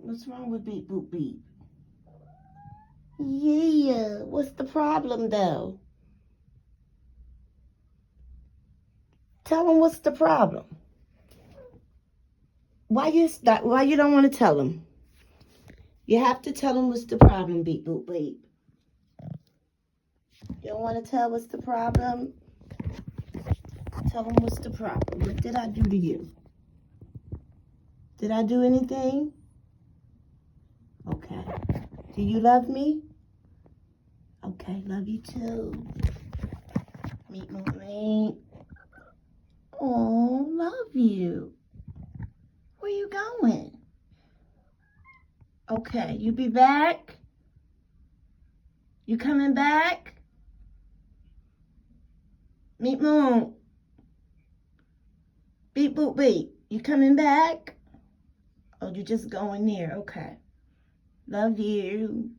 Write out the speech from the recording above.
What's wrong with Beep Boop Beep? Yeah, what's the problem though? Tell him what's the problem. Why you don't want to tell him? You have to tell him what's the problem, Beep Boop Beep. You don't want to tell what's the problem? Tell him what's the problem. What did I do to you? Did I do anything? Okay. Do you love me? Okay, love you too. Meet me. Oh, love you. Where you going? Okay, you be back? You coming back? Meet Moon. Beep boop beep. You coming back? Oh, you just going there. Okay. Love you.